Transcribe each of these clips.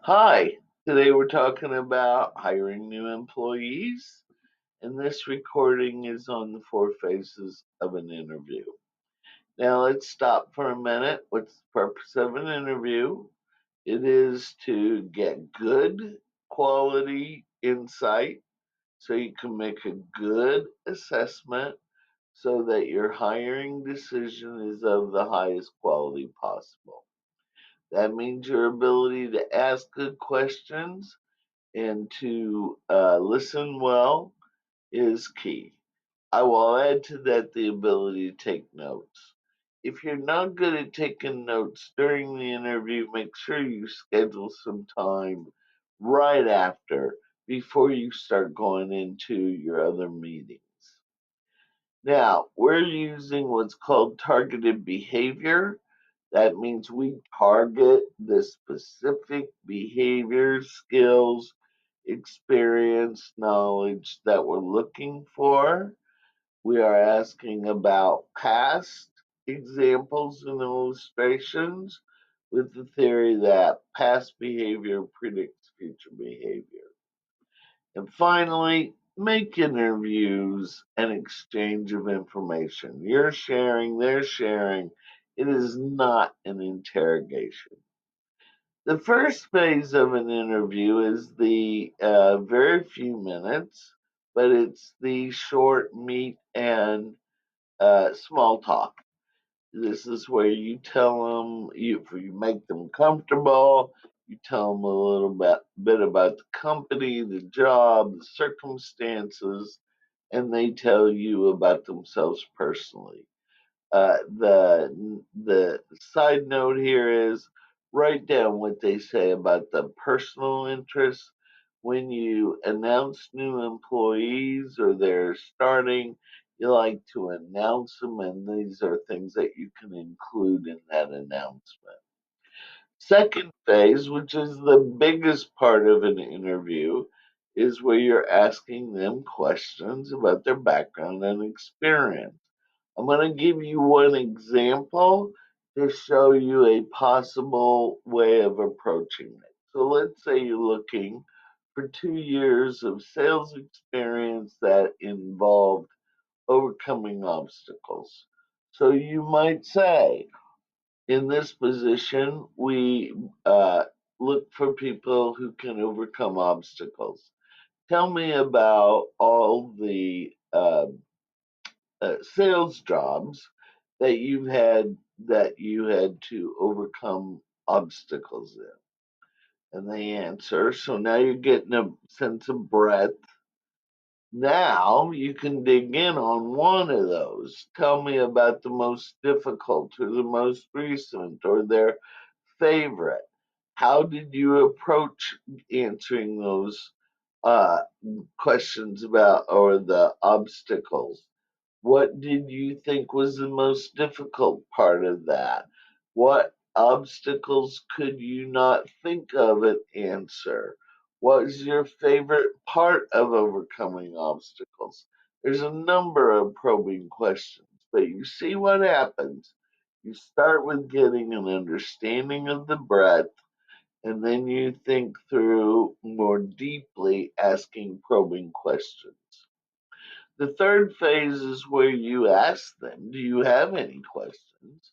Hi, today we're talking about hiring new employees, and this recording is on the four phases of an interview. Now, let's stop for a minute. What's the purpose of an interview? It is to get good quality insight so you can make a good assessment so that your hiring decision is of the highest quality possible. That means your ability to ask good questions and to listen well is key. I will add to that the ability to take notes. If you're not good at taking notes during the interview, make sure you schedule some time right after before you start going into your other meetings. Now, we're using what's called targeted behavior. That means we target the specific behaviors, skills, experience, knowledge that we're looking for. We are asking about past examples and illustrations with the theory that past behavior predicts future behavior. And finally, make interviews an exchange of information. You're sharing, they're sharing. It is not an interrogation. The first phase of an interview is the very few minutes, but it's the short meet and small talk. This is where you tell them, you make them comfortable, you tell them a bit about the company, the job, the circumstances, and they tell you about themselves personally. The side note here is write down what they say about the personal interests when you announce new employees or they're starting. You like to announce them, and these are things that you can include in that announcement. Second phase, which is the biggest part of an interview, is where you're asking them questions about their background and experience. I'm going to give you one example to show you a possible way of approaching it. So let's say you're looking for 2 years of sales experience that involved overcoming obstacles. So you might say, in this position, we look for people who can overcome obstacles. Tell me about all the sales jobs that you had to overcome obstacles in. And they answer. So now you're getting a sense of breadth. Now you can dig in on one of those. Tell me about the most difficult or the most recent or their favorite. How did you approach answering those uh, questions about or the obstacles? What did you think was the most difficult part of that? What obstacles could you not think of and answer? What is your favorite part of overcoming obstacles? There's a number of probing questions, but you see what happens. You start with getting an understanding of the breadth, and then you think through more deeply asking probing questions. The third phase is where you ask them, do you have any questions?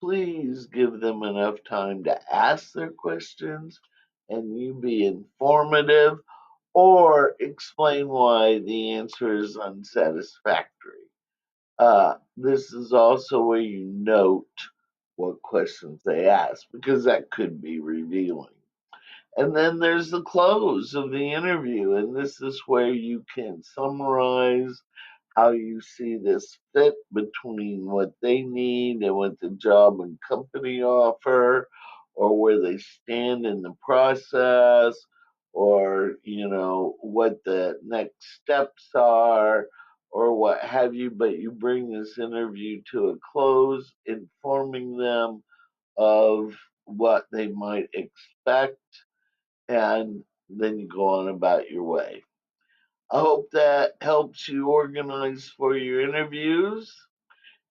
Please give them enough time to ask their questions and you be informative or explain why the answer is unsatisfactory. This is also where you note what questions they ask because that could be revealing. And then there's the close of the interview, and this is where you can summarize how you see this fit between what they need and what the job and company offer, or where they stand in the process, or what the next steps are, or what have you. But you bring this interview to a close, informing them of what they might expect, and then you go on about your way. I hope that helps you organize for your interviews.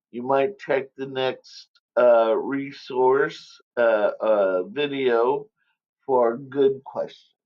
You might check the next resource video for a good question.